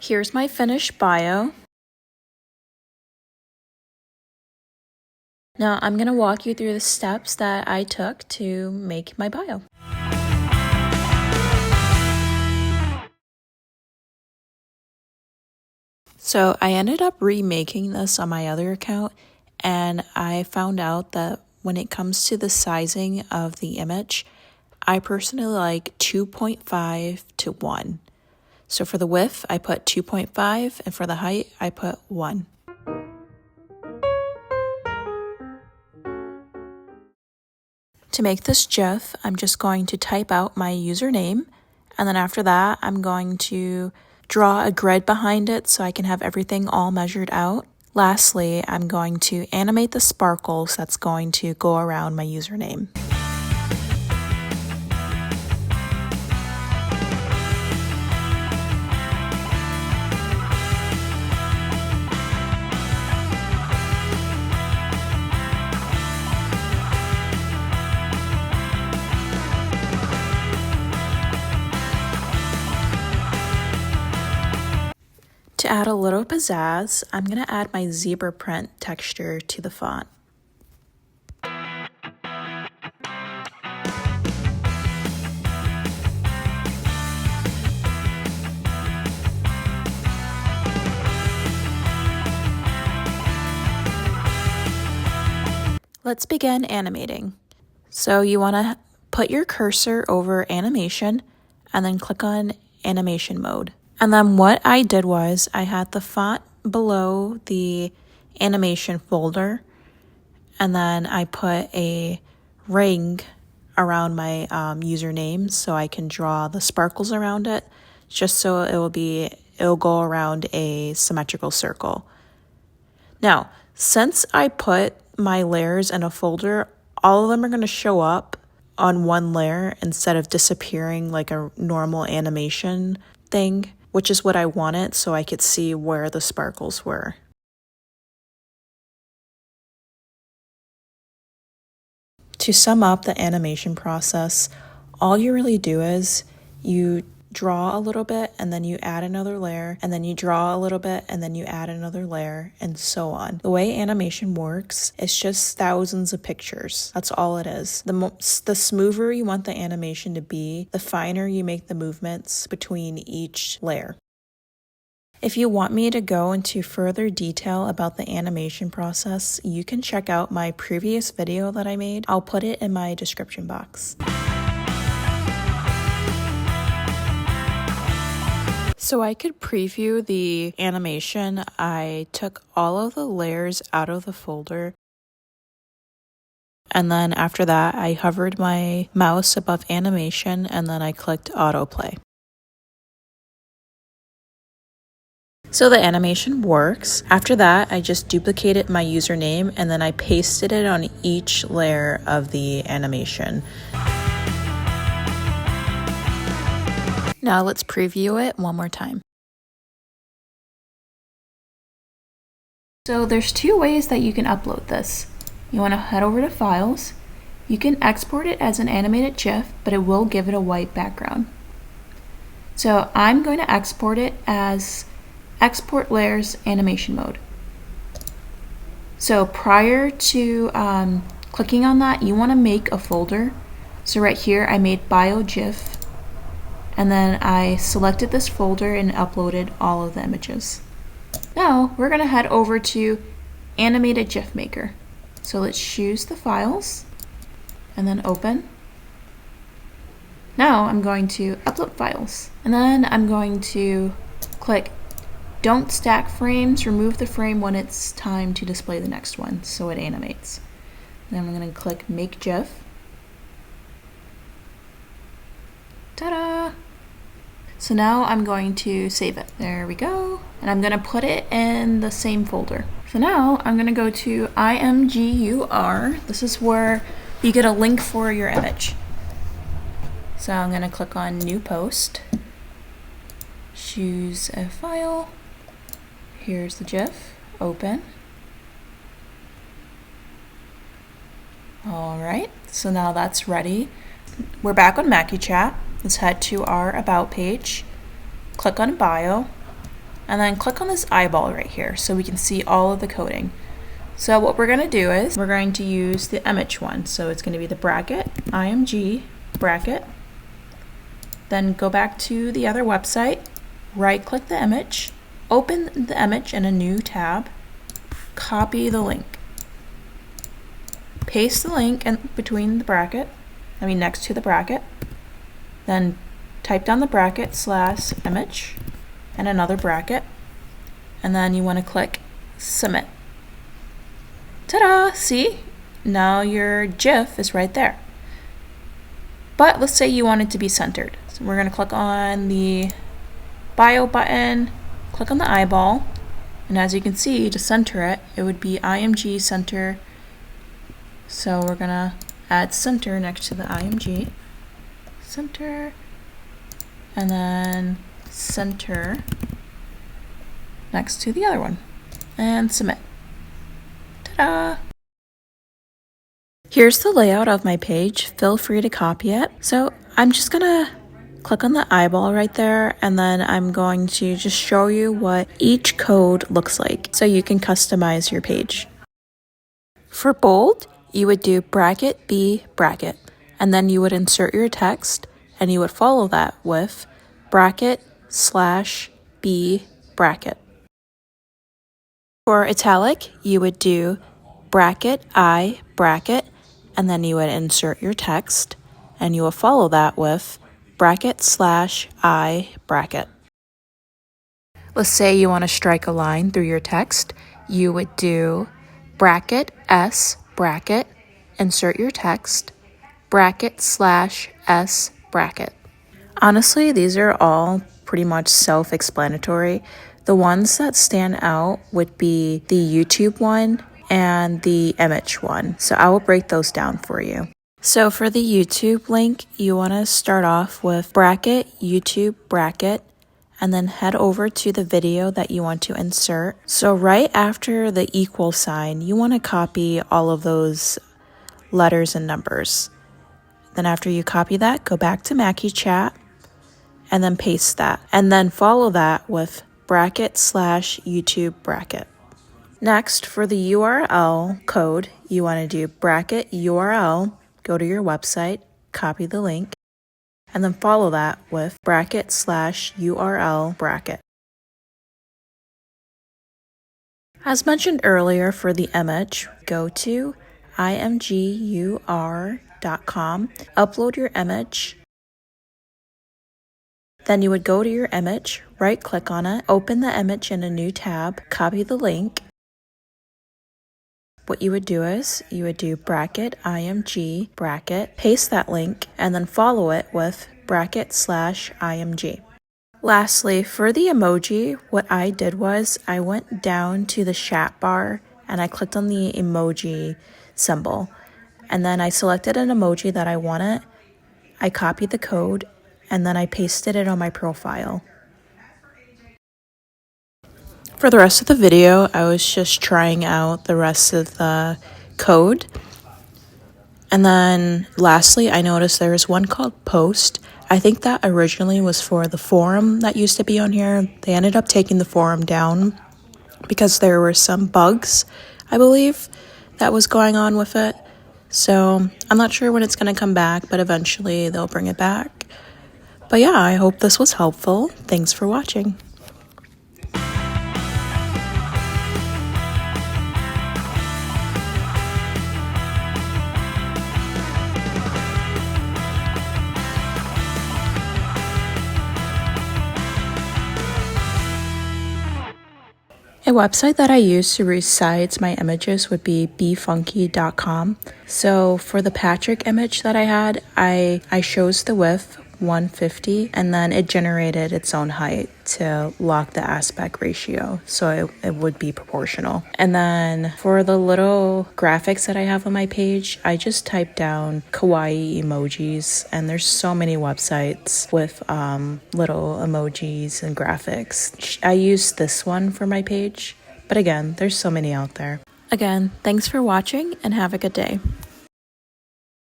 Here's my finished bio. Now I'm going to walk you through the steps that I took to make my bio. So I ended up remaking this on my other account, and I found out that when it comes to the sizing of the image, I personally like 2.5 to 1. So for the width, I put 2.5, and for the height, I put 1. To make this GIF, I'm just going to type out my username, and then after that, I'm going to draw a grid behind it so I can have everything all measured out. Lastly, I'm going to animate the sparkles that's going to go around my username. To add a little pizzazz, I'm going to add my zebra print texture to the font. Let's begin animating. So you want to put your cursor over animation and then click on animation mode. And then what I did was I had the font below the animation folder, and then I put a ring around my username so I can draw the sparkles around it, just so it'll go around a symmetrical circle. Now, since I put my layers in a folder, all of them are going to show up on one layer instead of disappearing like a normal animation thing, which is what I wanted so I could see where the sparkles were. To sum up the animation process, all you really do is you draw a little bit and then you add another layer, and then you draw a little bit and then you add another layer, and so on. The way animation works, it's just thousands of pictures. That's all it is. The smoother you want the animation to be, the finer you make the movements between each layer. If you want me to go into further detail about the animation process, you can check out my previous video that I made. I'll put it in my description box. So I could preview the animation. I took all of the layers out of the folder, and then after that I hovered my mouse above animation and then I clicked autoplay. So the animation works. After that, I just duplicated my username and then I pasted it on each layer of the animation. Now let's preview it one more time. So there's two ways that you can upload this. You want to head over to Files. You can export it as an animated GIF, but it will give it a white background. So I'm going to export it as Export Layers Animation Mode. So prior to clicking on that, you want to make a folder. So right here I made Bio GIF, and then I selected this folder and uploaded all of the images. Now we're going to head over to Animated GIFMaker. So let's choose the files and then open. Now I'm going to upload files, and then I'm going to click Don't Stack Frames, remove the frame when it's time to display the next one so it animates. Then I'm going to click Make GIF. Ta-da! So now I'm going to save it. There we go. And I'm going to put it in the same folder. So now I'm going to go to IMGUR. This is where you get a link for your image. So I'm going to click on New Post. Choose a file. Here's the GIF. Open. Alright, so now that's ready. We're back on MakiChat. Let's head to our About page. Click on Bio. and then click on this eyeball right here so we can see all of the coding. So what we're going to do is we're going to use the image one. So it's going to be the bracket, IMG, bracket. Then go back to the other website, right click the image, open the image in a new tab, copy the link. Paste the link in between the bracket, next to the bracket. Then type down the bracket / image and another bracket. And then you want to click submit. Ta-da! See? Now your GIF is right there. But let's say you want it to be centered. So we're going to click on the bio button, click on the eyeball, and as you can see, to center it, it would be IMG center. So we're going to add center next to the IMG. Center, and then center next to the other one, and submit. Ta-da! Here's the layout of my page. Feel free to copy it. So I'm just gonna click on the eyeball right there, and then I'm going to just show you what each code looks like so you can customize your page. For bold, you would do bracket B bracket, and then you would insert your text, and you would follow that with bracket / B bracket. For italic, you would do bracket I bracket, and then you would insert your text, and you will follow that with bracket / I bracket. Let's say you want to strike a line through your text, you would do bracket S bracket, insert your text, bracket / S bracket. Honestly, these are all pretty much self-explanatory. The ones that stand out would be the YouTube one and the image one. So I will break those down for you. So for the YouTube link, you want to start off with bracket, YouTube, bracket, and then head over to the video that you want to insert. So right after the equal sign, you want to copy all of those letters and numbers. Then after you copy that, go back to MakiChat and then paste that. And then follow that with bracket / YouTube bracket. Next, for the URL code, you want to do bracket URL, go to your website, copy the link, and then follow that with bracket / URL bracket. As mentioned earlier, for the image, go to imgur.com, upload your image. Then you would go to your image, right click on it, open the image in a new tab, copy the link. What you would do is you would do bracket IMG bracket, paste that link, and then follow it with bracket / IMG. Lastly, for the emoji, what I did was I went down to the chat bar and I clicked on the emoji symbol. And then I selected an emoji that I wanted. I copied the code and then I pasted it on my profile. For the rest of the video, I was just trying out the rest of the code. And then lastly, I noticed there was one called post. I think that originally was for the forum that used to be on here. They ended up taking the forum down because there were some bugs, I believe, that was going on with it. So I'm not sure when it's going to come back, but eventually they'll bring it back. But yeah, I hope this was helpful. Thanks for watching. A website that I use to resize my images would be BeFunky.com. So for the Patrick image that I had, I chose the width 150 and then it generated its own height to lock the aspect ratio so it would be proportional. And then for the little graphics that I have on my page, I just typed down kawaii emojis, and there's so many websites with little emojis and graphics. I use this one for my page, but again, there's so many out there. Again, thanks for watching and have a good day.